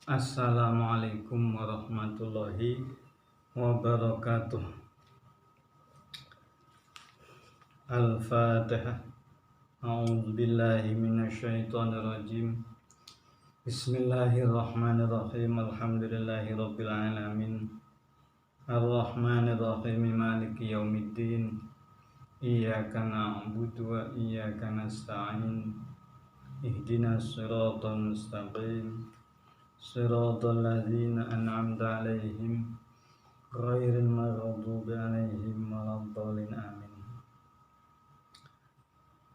Assalamualaikum warahmatullahi wabarakatuh. Al-Fatihah. A'udzu billahi minasyaitonir rajim. Bismillahirrahmanirrahim. Alhamdulillahirabbil alamin. Arrahmanir rahim. Maliki yaumiddin. Iyyaka na'budu wa iyyaka nasta'in. Ihdinas siratal mustaqim. Siratal ladzina an'amta 'alaihim ghairil maghdubi 'alaihim waladdallin. Amin.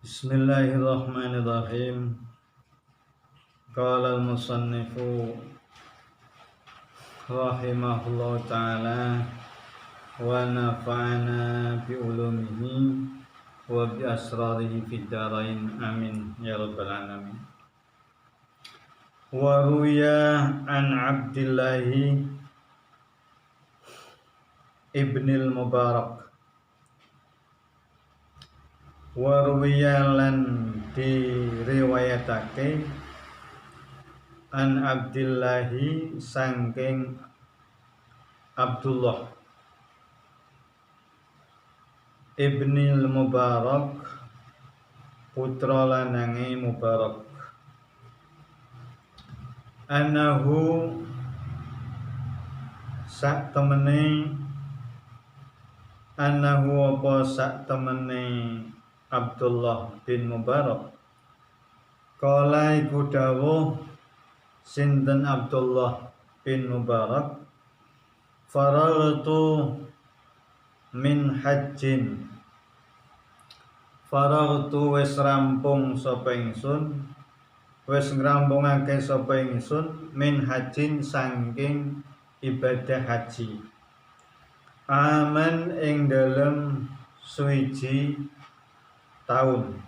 Bismillahirrahmanirrahim. Qala al-musannifu rahimahullahu ta'ala wa nafa'ana bi ulumihi wa bi asrarihi fid dharain. Amin ya rabbal alamin. Wa ruya an Abdillahi ibnil Mubarak wa ruya lan diriwayatake an Abdillahi sangking Abdullah ibnil Mubarak putra lanange Mubarak anahu sak temene anahu apa sak temene Abdullah bin Mubarak kala iku dawuh sinten Abdullah bin Mubarak faragtu min hajjin faragtu wis rampung sapa ingsun wis ngrampungake sapa ingsun min hajjin saking ibadah haji aman ing dalem suwiji taun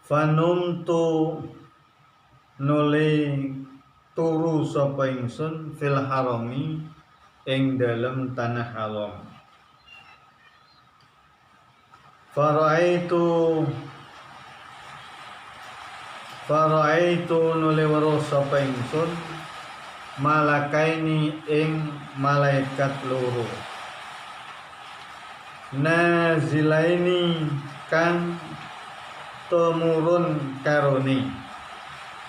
fanumtu nuli turu sapa ingsun fil harami ing dalem tanah haram Faraitu nuli weruh sapa ingsun malakaini ing malaikat loro nazilaini kan tumurun karuni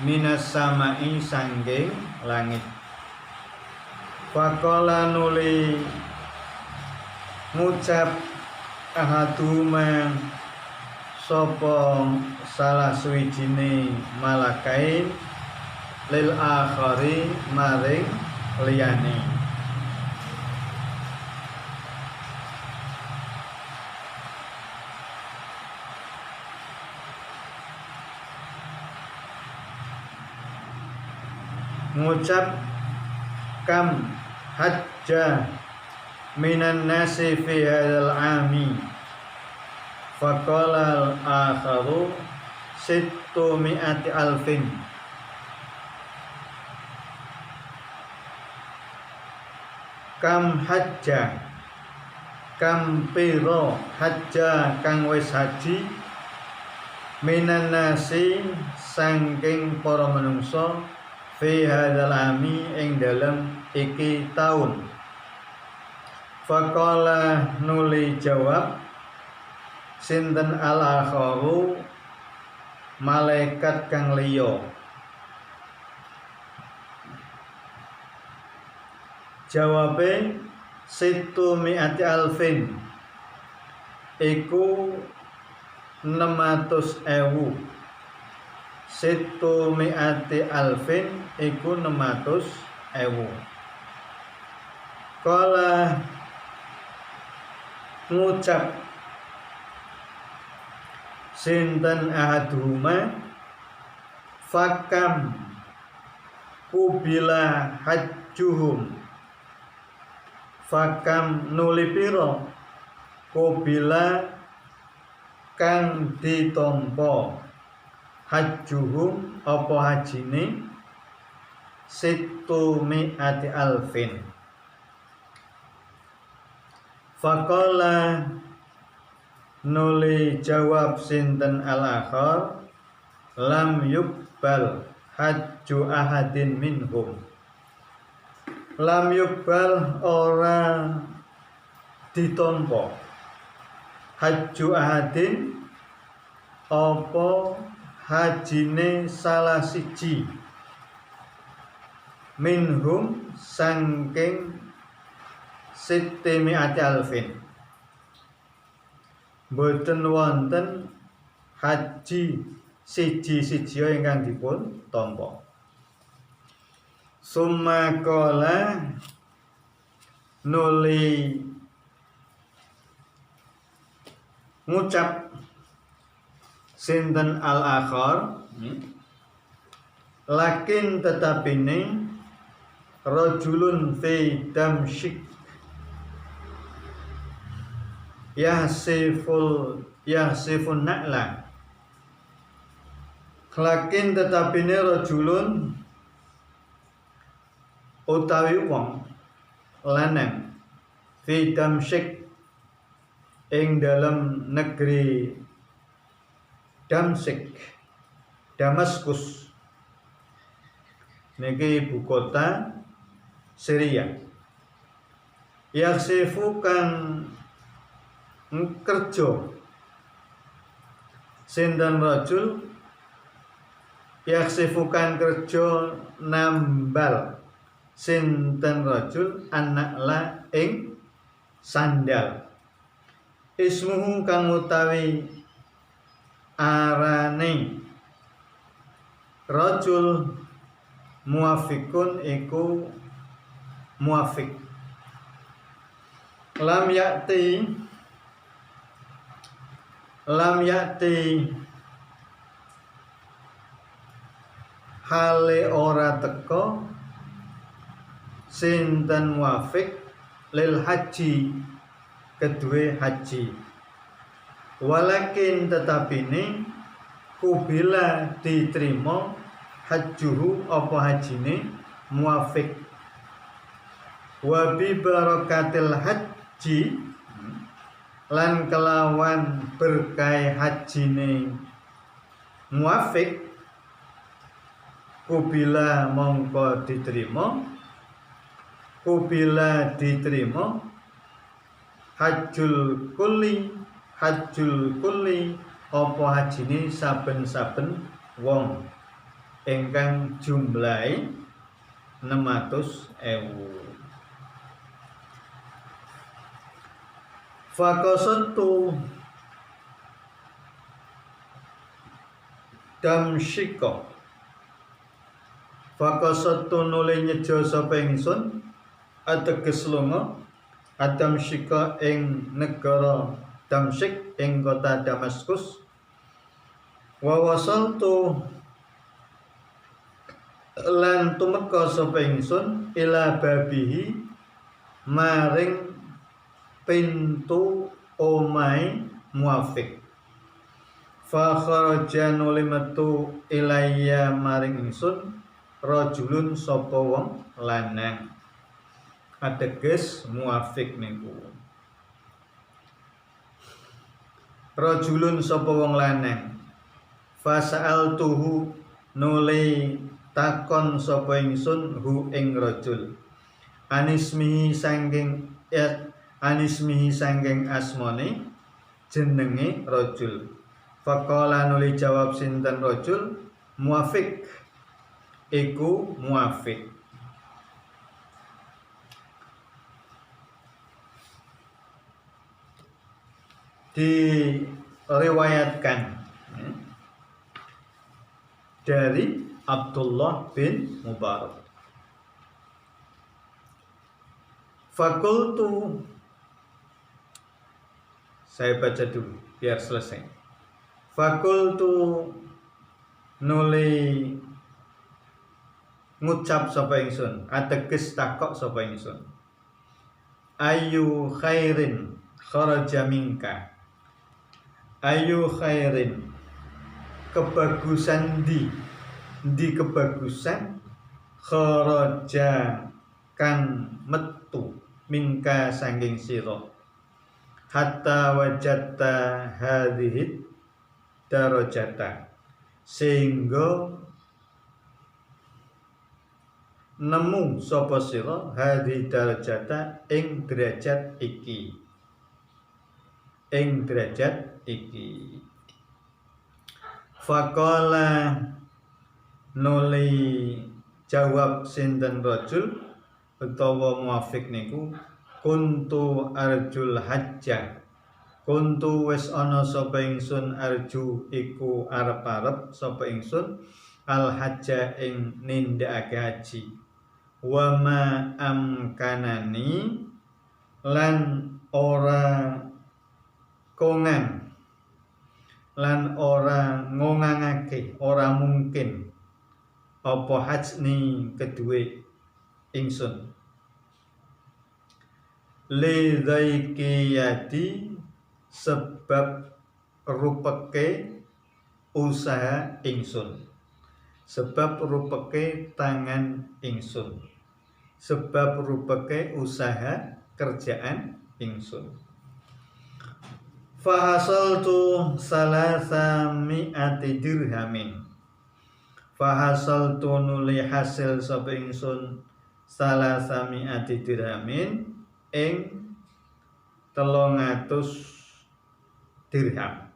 minas samai sanggeng langit faqala nuli ngucap ahaduma sapa salah suwijine malakain lil akhari maring liyane ngucap kam hajja minan nasi fi hadzal ami faqala al-akharu sittu mi'ati alfin kam hajja kam piro hajja kang wis haji minan nasi saking para manungsa fi hadzal ami ing dalem iki taun faqala nuli jawab sinten al-akharu malaikat kang liya jawabe situ mi'ati alfin iku 600.000 situ mi'ati alfin iku 600.000 kala ngucap sinten ahaduma fakam kubila hajjuhum fakam nuli pira kubila kang ditampa hajjuhum apa hajine situ mi'ati alfin faqala nuli jawab sinten al-akhar lam yuqbal hajju ahadin minhum. Lam yuqbal ora ditampa hajju ahadin apa hajine salah siji minhum sangking sittimi'ati alfin. Boten wonten haji siji-siji ingkang dipun tampa. Summa qala nuli ngucap sinten al-akhar, lakin tetapine rajulun fi damsyik yahsifun na'la. Lakin tetapine rajulun utawi wong lanang fi damsyik ing dalam negeri Damsyik, Damaskus niki ibu kota Syria. Yaksifu kang kerja sinten rajul yaksifu kang kerja nambal sinten rajul anakla ing sandal. Ismuhu kang utawi arane rajul muafikun iku muafik. Lam yakti hale ora teko sinten muafik lil haji kedue haji. Walakin tetapine kubila diterima hajjuhu apa hajine muafik. Wa bi barakatil haji lan kelawan berkah hajine muafik kubila mongko diterima hajjul kulli apa hajine saben-saben wong ingkang jumlahe 600.000. Fakosatu damsyika fakosatu nuli nyejo sapa ingsun ateges lunga adamsyika ing negara Damsyik ing kota Damaskus. Wa wasaltu lan tumeka sapa ingsun ila babihi maring pintu omahe muafik. Fa kharaja nuli metu ilayya maring ingsun rajulun sapa wong lanang. Ateges muafik niku rajulun sapa wong lanang. Fa sa'altuhu nuli takon sapa ingsun hu ing rajul anismihi sangking asmane jenenge rajul. Faqala nuli jawab sinten rajul muafik iku muafik. Diriwayatkan dari Abdullah bin Mubarak. Fakultu, saya baca dulu biar selesai. Fakultu nuli ngucap sapa ingsun, ateges takok sapa ingsun. Ayu khairin kharaja minka. Ayu khairin kebagusan di kebagusan kharaja kan metu minka sanging sira hatta wajatta hadhihi darajata sehingga nemu sapa sira hadhi darajata ing derajat iki faqala nuli jawab sinten rajul utawa muafik niku kuntu arjul hajja kuntu wis ana sapa ingsun arju iku arep-arep sapa ingsun al hajja ing nindakake haji wa ma amkanani lan ora kongan lan ora ngongangake ora mungkin apa hajni kedue ingsun li dhaikiyati sebab rupeke usaha ingsun sebab rupeke tangan ingsun sebab rupeke usaha kerjaan ingsun fahasaltu salasa mi'ati dirhamin fahasaltu nuli hasil sapa ingsun salasa mi'ati dirhamin ing 300 dirham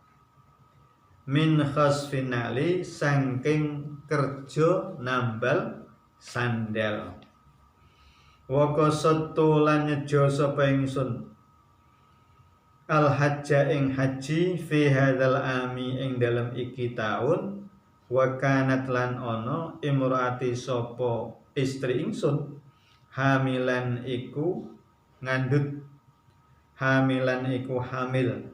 min khasfinali saking kerja nambal sandal wa qasattu lan nyejo sapa ingsun al hajja ing haji fi hadzal ami ing dalem iki taun wa kanat lan ana imraati sapa istri ingsun hamilan iku ngandhut hamilan iku hamil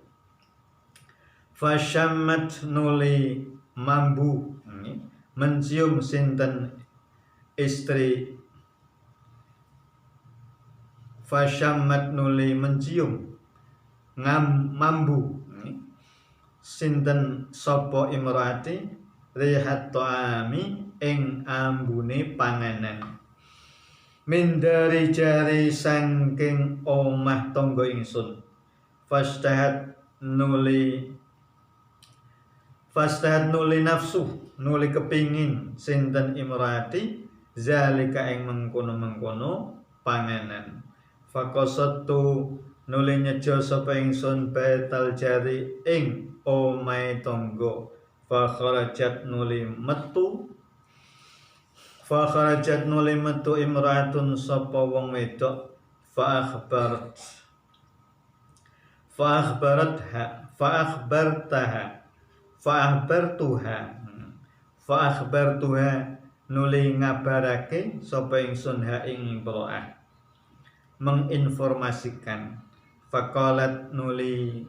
fasyammat nuli mambu mencium sinten istri fasyammat nuli mencium mambu sinten sapa imraati rihat ta'ami ing ambune panganan min dari jari saking omah tangga ingsun fastahat nuli nafsu nuli kepingin sinten imraati zalika ing mengkono-mengkono panganan faqasattu nuli nyejo sapa ingsun baital jari ing omahe tangga fa kharajat nuli metu imraatun sapa wong wedok fa akhbartuha nuli ngabarake sapa ingsun ha ing imraah menginformasikan faqalat nuli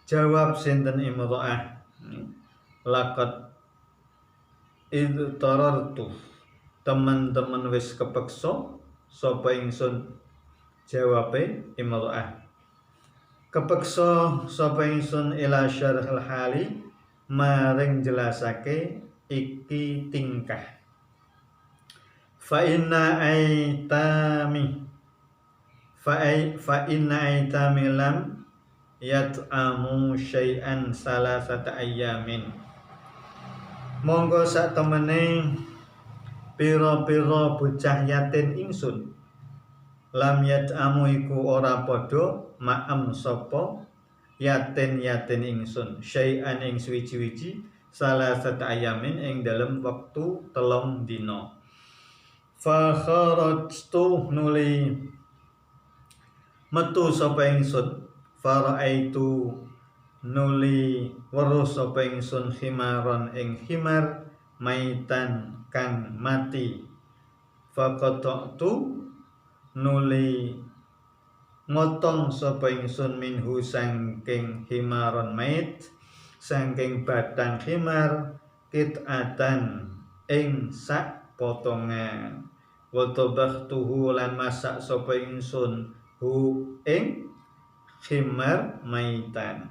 jawab sinten imraah laqad idtarartu teman-teman wis kepeksa sapa ingsun jawabe imraah kepeksa sapa ingsun ila syarhil hali maring jelasake iki tingkah fa inna aitami lam yat'amu syai'an salasata ayyamin monggo sak temene pira-pira bocah yatim ingsun lam yat'amu iku ora padha ma'am sapa yatin ingsun syai'an ing suwi-wiji salasata ayyamin ing dalem wektu 3 dina fa kharajtu nuli metu sapa ingsun faraitu nuli weruh sapa ingsun khimaron ing khimar maitan kang mati faqattu nuli ngotong sapa ingsun minhu saking khimaron mait saking batang khimar kitatan ing sak potongan wa tabahtuhu lan masak sapa ingsun hu ing khimar maitan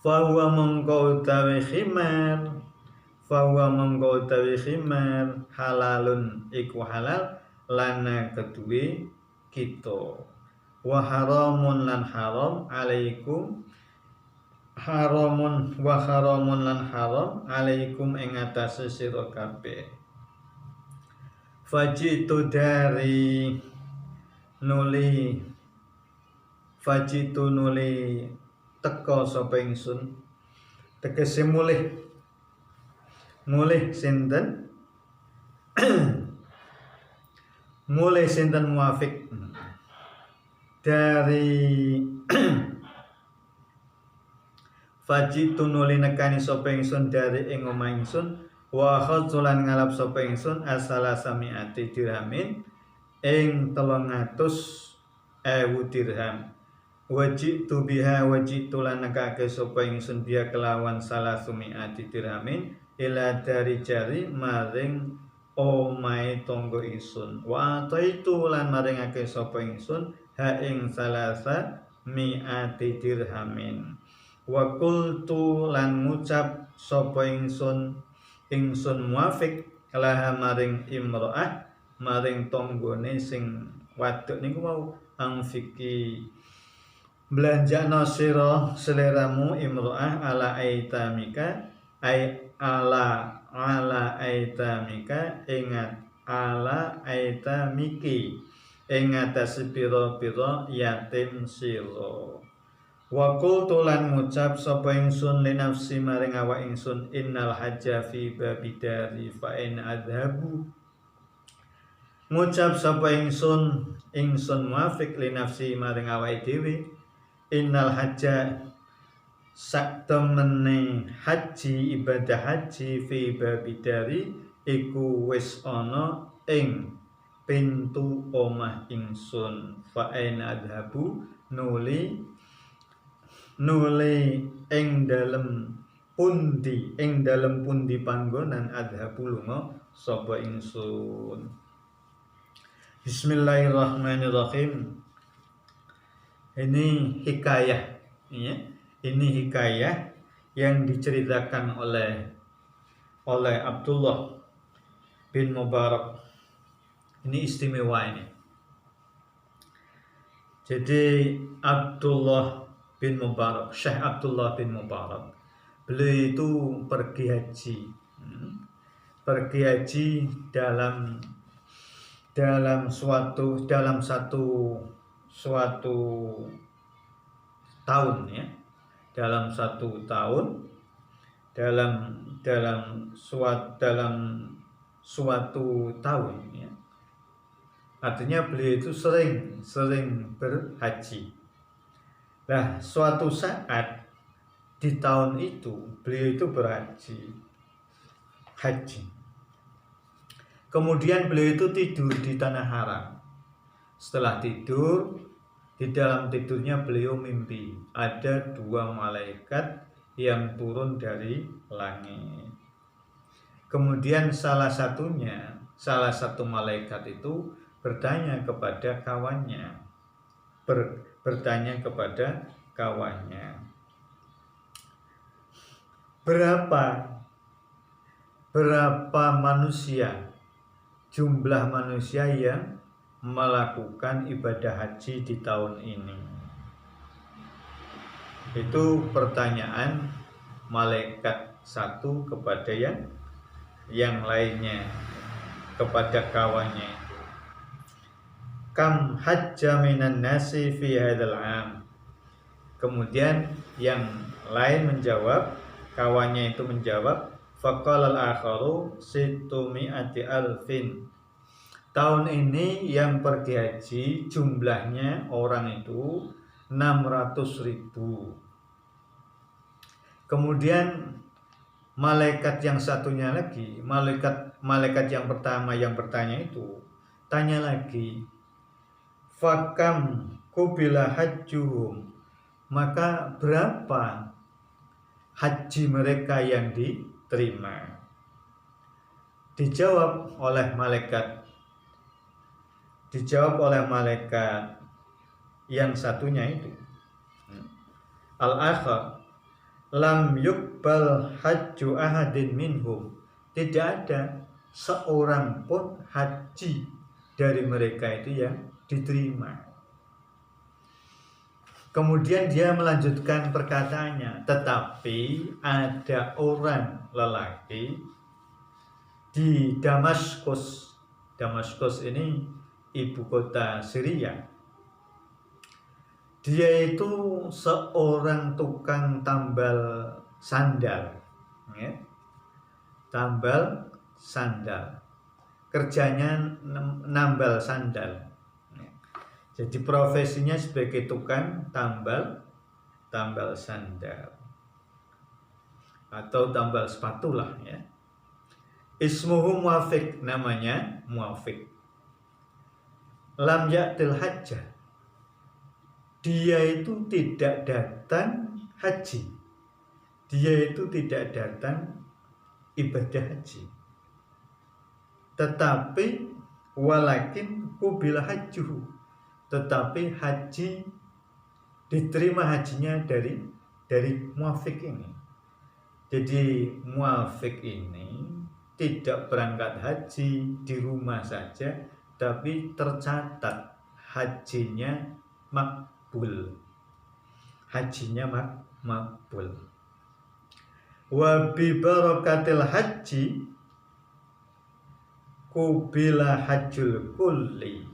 fa huwa mongko utawi khimar halalun iku halal lana kedue kita wa haramun lan haram alaikum haramun wa haramun lan haram alaikum ing atase sira kabeh. Fajitu dari nuli fajitu nuli teka sapa ingsun tegese mulih sinten mulih sinten Muafiq dari fajitu nuli nekani sapa ingsun dari ing omah ingsun wa khadzulan ngalap sapa ingsun asala samiati dirhamin ing 300.000 dirham. Wajitu biha wajitu lan nekake sapa ingsun biha kelawan salah sumiati dirhamin ila dari jari maring omahe tangga ingsun. Wa ataitu lan maringake sapa ingsun ha ing salasa miati dirhamin. Wa qultu lan ngucap sapa ingsun Muafiq laha maring imro'ah maring tanggane sing waduk niku wau angfiki belanjana sira seleramu imro'ah ala aitamika ala aitamika ingat ala aitamiki ingat pira-pira yatim sira. Wa qultu lan ngucap sapa ingsun li nafsi maring awak ingsun innal hajja fi babidari fa in adhabu ngucap sapa ingsun Muafiq li nafsi maring awake dhewe innal hajja sak temene haji ibadah haji fi babidari iku wis ana ing pintu omah ingsun fa in adhabu nuli ing dalem pundi panggonan adhabu lunga sapa ingsun. Bismillahirrahmanirrahim. Ini hikayah ya. Ini hikayah yang diceritakan oleh Abdullah bin Mubarak. Ini istimewa ini. Jadi Syekh Abdullah bin Mubarak, beliau itu pergi haji dalam satu tahun ya, dalam suatu tahun ya. Artinya beliau itu sering berhaji. Nah, suatu saat di tahun itu beliau itu berhaji. Kemudian beliau itu tidur di tanah haram. Setelah tidur, di dalam tidurnya beliau mimpi ada 2 malaikat yang turun dari langit. Kemudian salah satu malaikat itu bertanya kepada kawannya. Berapa jumlah manusia yang melakukan ibadah haji di tahun ini? Itu pertanyaan malaikat satu kepada yang lainnya, kepada kawannya. Kam hajja minan nasi fi hadzal am. Kemudian yang lain menjawab, kawannya itu menjawab, faqala al-akharu 600.000. Tahun ini yang pergi haji jumlahnya orang itu 600.000. Kemudian malaikat yang satunya lagi, malaikat yang pertama yang bertanya itu tanya lagi, fakam kubila hajjuhum, maka berapa haji mereka yang diterima? Dijawab oleh malaikat yang satunya itu, al-akhar lam yuqbal hajju ahadin minhum, tidak ada seorang pun haji dari mereka itu yang diterima. Kemudian dia melanjutkan perkataannya, tetapi ada orang lelaki di Damaskus. Damaskus ini ibu kota Syria. Dia itu seorang tukang tambal sandal, ya. Tambal sandal. Kerjanya nambal sandal. Jadi profesinya sebagai tukang tambal sandal atau tambal sepatu lah, ya. Ismuhu Muafiq, namanya Muafiq. Lam ya'til hajjah, dia itu tidak datang haji. Dia itu tidak datang ibadah haji. Tetapi walakin qubila hajjuhu, tetapi haji diterima hajinya dari Muafiq ini. Jadi Muafiq ini tidak berangkat haji, di rumah saja, tapi tercatat hajinya makbul. Hajinya makbul. Wa bi barakatil haji qubila hajjul kulli,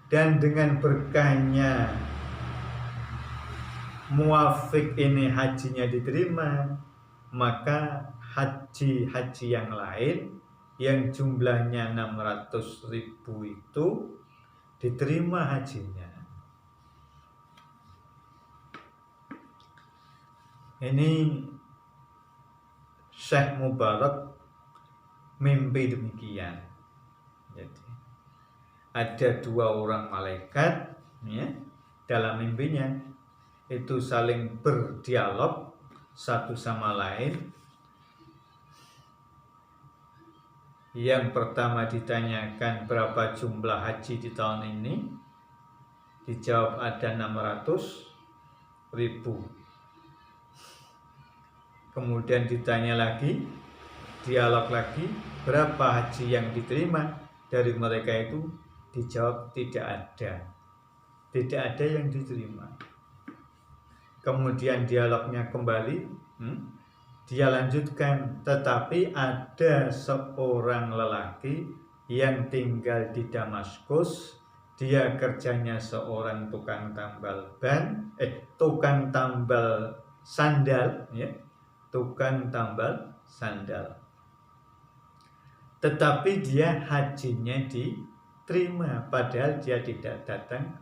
dan dengan berkahnya Muafiq ini hajinya diterima, maka haji-haji yang lain yang jumlahnya 600.000 itu diterima hajinya. Ini Syekh Mubarak mimpi demikian. Jadi ada 2 orang malaikat, ya, dalam mimpinya itu saling berdialog satu sama lain. Yang pertama ditanyakan berapa jumlah haji di tahun ini, dijawab ada 600.000. Kemudian ditanya lagi, dialog lagi, berapa haji yang diterima dari mereka itu, dijawab tidak ada yang diterima. Kemudian dialognya kembali, dia lanjutkan, tetapi ada seorang lelaki yang tinggal di Damaskus, dia kerjanya seorang tukang tambal sandal, ya, tukang tambal sandal. Tetapi dia hajinya diterima, padahal dia tidak datang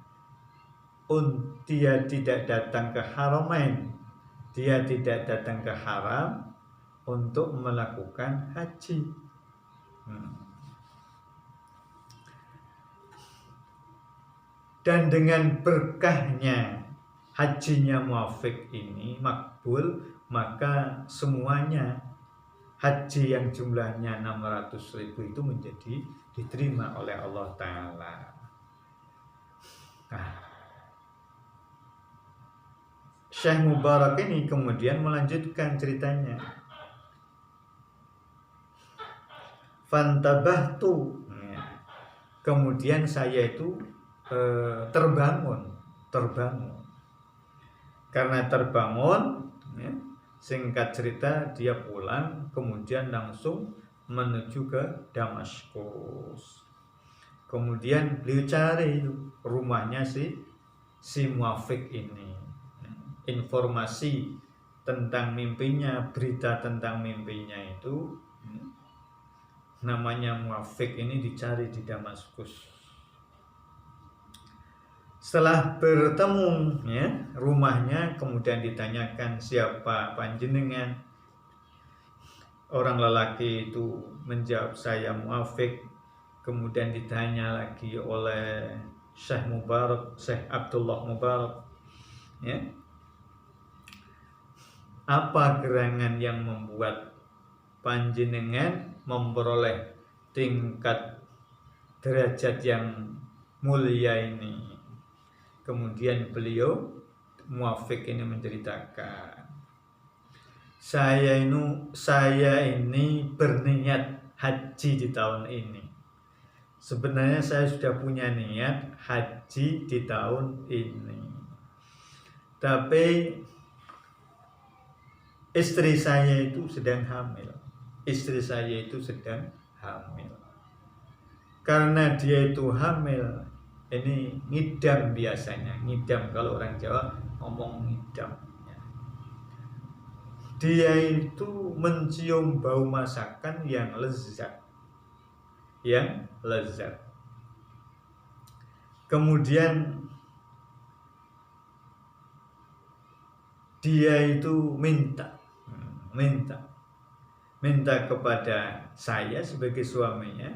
ke Haramain, dia tidak datang ke haram untuk melakukan haji. Dan dengan berkahnya hajinya Muafiq ini makbul, maka semuanya haji yang jumlahnya 600.000 itu menjadi diterima oleh Allah Ta'ala. Syekh Mubarak ini kemudian melanjutkan ceritanya. Fantabahtu, kemudian saya itu terbangun. Karena terbangun, ya, singkat cerita dia pulang, kemudian langsung menuju ke Damaskus. Kemudian beliau cari rumahnya si Muafiq ini. Informasi tentang mimpinya, berita tentang mimpinya itu, namanya Muafiq ini dicari di Damaskus. Setelah bertemu, ya, rumahnya, kemudian ditanyakan, siapa panjenengan? Orang lelaki itu menjawab, saya Muafiq. Kemudian ditanya lagi oleh Syekh Abdullah Mubarak, ya, apa gerangan yang membuat panjenengan memperoleh tingkat derajat yang mulia ini? Kemudian beliau Muafiq ini menceritakan, saya ini berniat haji di tahun ini. Sebenarnya saya sudah punya niat haji di tahun ini, tapi istri saya itu sedang hamil. Istri saya itu sedang hamil. Karena dia itu hamil, ini ngidam biasanya. Ngidam, kalau orang Jawa ngomong ngidam. Dia itu mencium bau masakan yang lezat. Yang lezat. Kemudian dia itu minta kepada saya sebagai suaminya,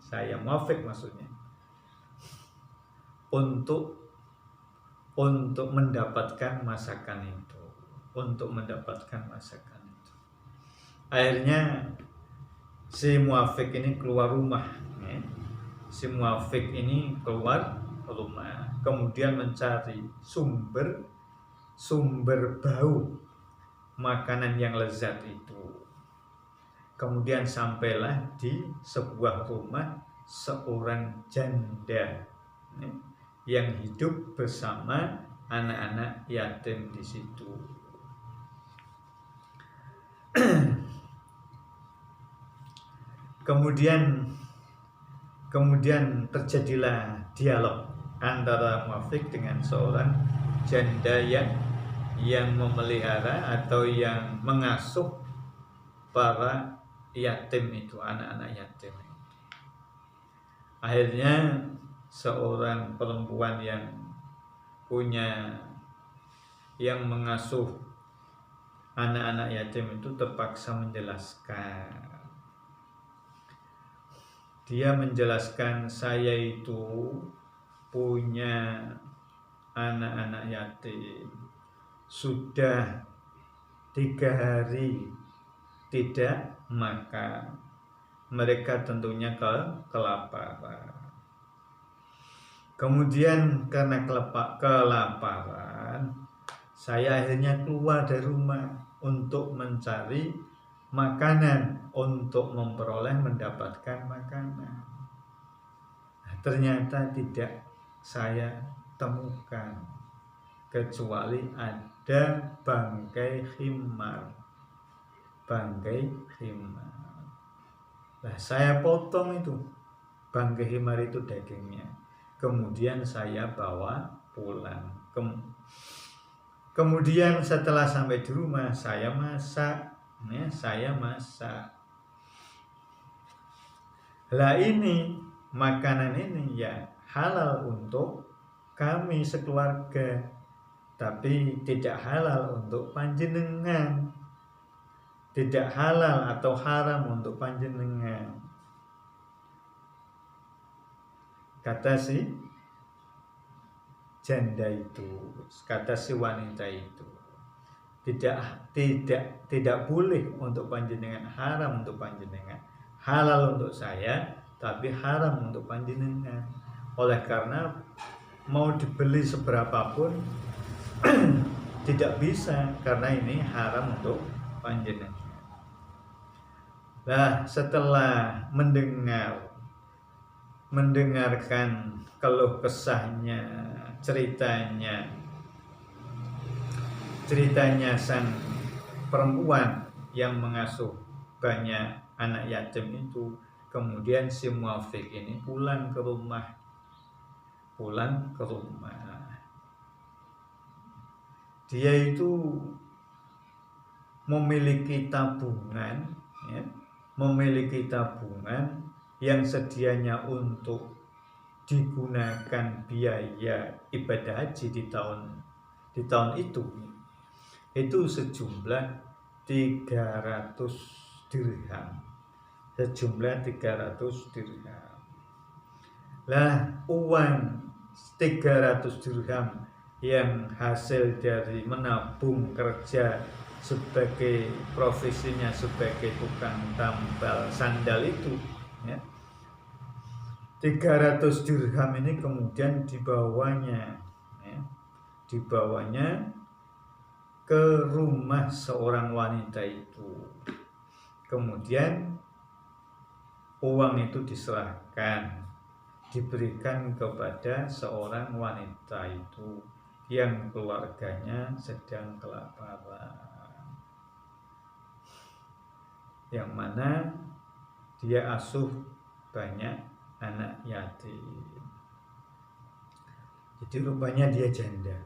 saya Muafiq maksudnya, untuk mendapatkan masakan itu, Akhirnya si Muafiq ini keluar rumah, kemudian mencari sumber bau makanan yang lezat itu. Kemudian sampailah di sebuah rumah seorang janda yang hidup bersama anak-anak yatim di situ. Kemudian terjadilah dialog antara Muafiq dengan seorang janda yang memelihara atau yang mengasuh para yatim itu, anak-anak yatim itu. Akhirnya seorang perempuan yang mengasuh anak-anak yatim itu terpaksa menjelaskan. Dia menjelaskan, saya itu punya anak-anak yatim, sudah 3 hari tidak makan. Mereka tentunya kelaparan. Kemudian karena kelaparan, saya akhirnya keluar dari rumah untuk mencari makanan, untuk mendapatkan makanan. Ternyata tidak saya temukan, kecuali ada bangkai khimar. Nah, saya potong itu bangkai khimar itu dagingnya, kemudian saya bawa pulang. Kemudian setelah sampai di rumah, saya masak. Lah, ini makanan ini ya halal untuk kami sekeluarga, tapi tidak halal untuk panjenengan. Tidak halal atau haram untuk panjenengan, kata si janda itu, kata si wanita itu. Tidak boleh untuk panjenengan, haram untuk panjenengan. Halal untuk saya, tapi haram untuk panjenengan. Oleh karena mau dibeli seberapapun tidak bisa, karena ini haram untuk panjenengan. Nah, setelah mendengarkan keluh kesahnya, ceritanya sang perempuan yang mengasuh banyak anak yatim itu, kemudian si Muafiq ini pulang ke rumah. Dia itu memiliki tabungan, yang sedianya untuk digunakan biaya ibadah haji di tahun itu sejumlah 300 dirham. Lah, uang 300 dirham yang hasil dari menabung kerja sebagai profesinya sebagai tukang tambal sandal itu, 300 dirham ini kemudian dibawanya ke rumah seorang wanita itu. Kemudian uang itu diberikan kepada seorang wanita itu, yang keluarganya sedang kelaparan, yang mana dia asuh banyak anak yatim. Jadi rupanya dia janda.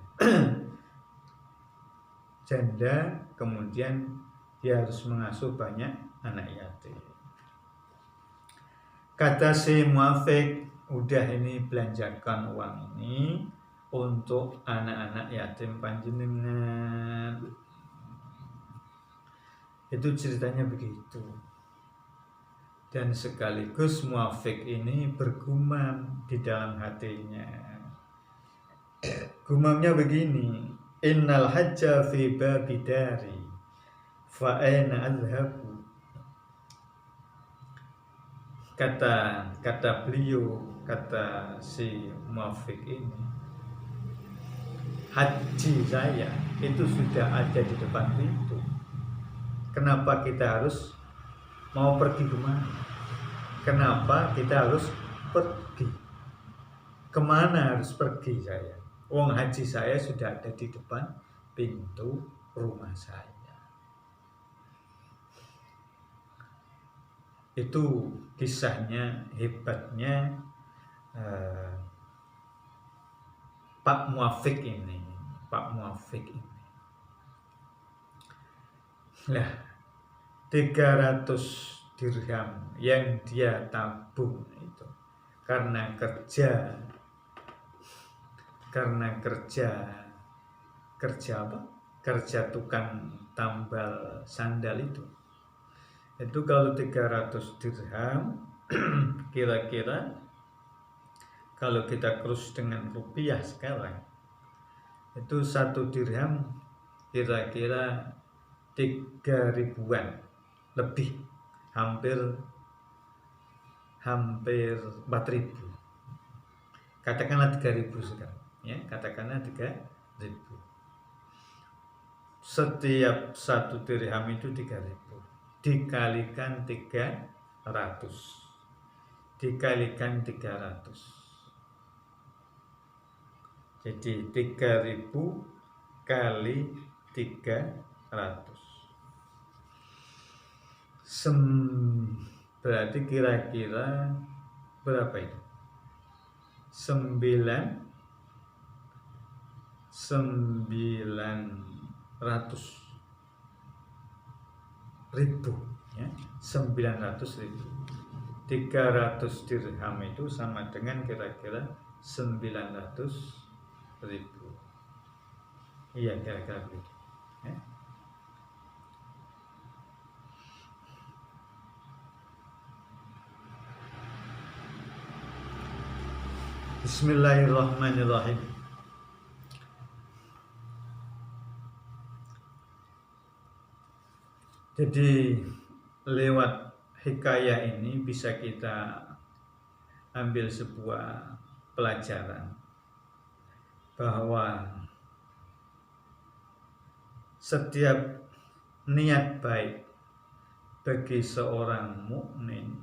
Janda, kemudian dia harus mengasuh banyak anak yatim. Kata si Muafiq, udah ini belanjakan uang ini untuk anak-anak yatim panjenengan. Itu ceritanya begitu. Dan sekaligus Muafiq ini bergumam di dalam hatinya. Gumamnya begini, innal hajja fi babidari fa aina adhabu. Kata beliau, kata si Muafiq ini, haji saya itu sudah ada di depan pintu. Kenapa kita harus mau pergi kemana? Kenapa kita harus pergi? Kemana harus pergi saya? Uang haji saya sudah ada di depan pintu rumah saya. Itu kisahnya, hebatnya Pak Muafiq ini. Nah, 300 dirham yang dia tabung itu karena kerja apa? Kerja tukang tambal sandal itu kalau 300 dirham kira-kira kalau kita krus dengan rupiah sekarang itu 1 dirham kira-kira 3.000-an lebih, hampir 4.000. Katakanlah 3.000 sekarang, ya, katakanlah 3.000. Setiap 1 dirham itu 3.000 dikalikan 300. Jadi 3.000 kali 300. Berarti kira-kira berapa itu? 900.000, ya, 900.000. 300 dirham itu sama dengan kira-kira 900.000. Iya, kira-kira begitu, ya. Bismillahirrahmanirrahim. Jadi lewat hikayah ini bisa kita ambil sebuah pelajaran bahwa setiap niat baik bagi seorang mukmin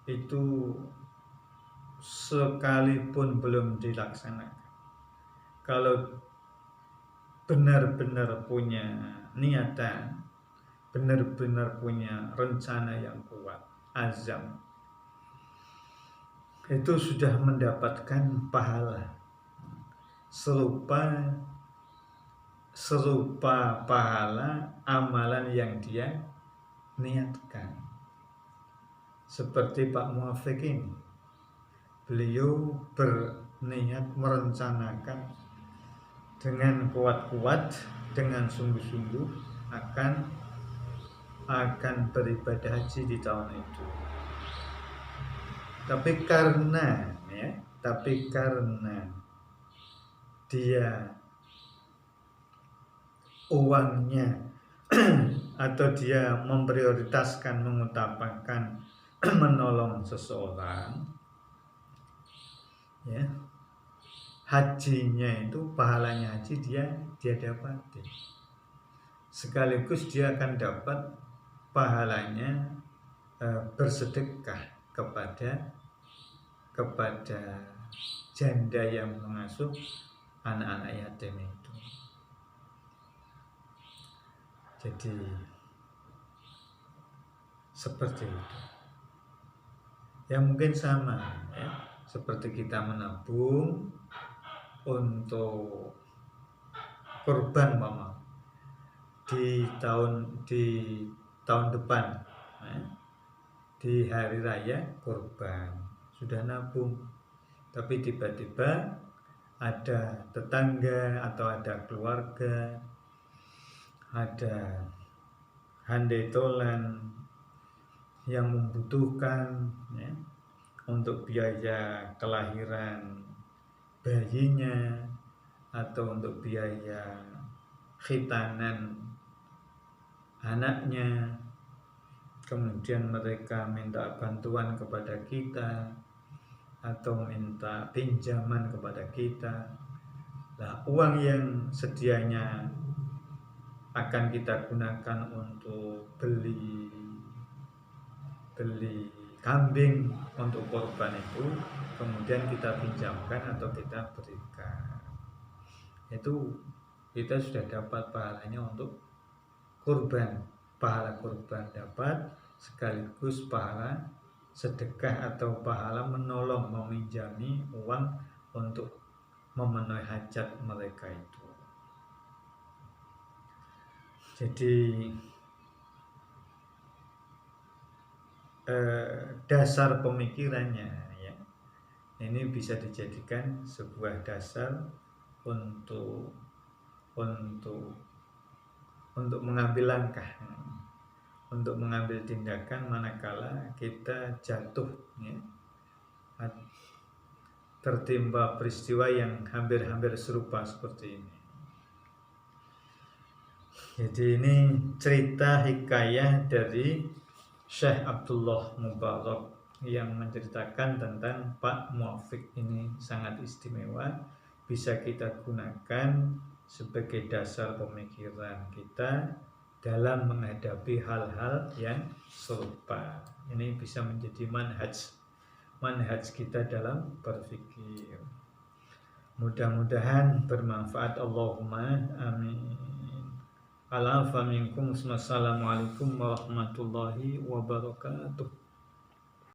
itu sekalipun belum dilaksanakan, kalau benar-benar punya niatan, benar-benar punya rencana yang kuat, azam, itu sudah mendapatkan pahala serupa pahala amalan yang dia niatkan. Seperti Pak Muafiq ini, beliau berniat merencanakan dengan kuat-kuat, dengan sungguh-sungguh akan beribadah haji di tahun itu. Tapi karena dia uangnya atau dia memprioritaskan, mengutamakan menolong seseorang, ya, hajinya itu, pahalanya haji dia dapatin, sekaligus dia akan dapat pahalanya bersedekah kepada janda yang mengasuh anak-anak yatim itu. Jadi seperti itu. Ya mungkin sama ya, seperti kita menabung untuk kurban mama di tahun depan ya, di hari raya kurban sudah nabung, tapi tiba-tiba ada tetangga atau ada keluarga, ada handai tolan yang membutuhkan ya, untuk biaya kelahiran bayinya atau untuk biaya khitanan anaknya, kemudian mereka minta bantuan kepada kita atau minta pinjaman kepada kita. Nah, uang yang sedianya akan kita gunakan untuk beli kambing untuk korban itu, kemudian kita pinjamkan atau kita berikan, itu kita sudah dapat pahalanya untuk kurban. Pahala kurban dapat, sekaligus pahala sedekah atau pahala menolong, meminjami uang untuk memenuhi hajat mereka itu. Jadi dasar pemikirannya ya, ini bisa dijadikan sebuah dasar untuk mengambil langkah, untuk mengambil tindakan manakala kita jatuh ya, tertimpa peristiwa yang hampir-hampir serupa seperti ini. Jadi ini cerita hikayah dari Syekh Abdullah Mubarak yang menceritakan tentang Pak Muafiq. Ini sangat istimewa, bisa kita gunakan sebagai dasar pemikiran kita dalam menghadapi hal-hal yang serupa. Ini bisa menjadi manhaj kita dalam berpikir. Mudah-mudahan bermanfaat. Allahumma amin. Assalamualaikum warahmatullahi wabarakatuh.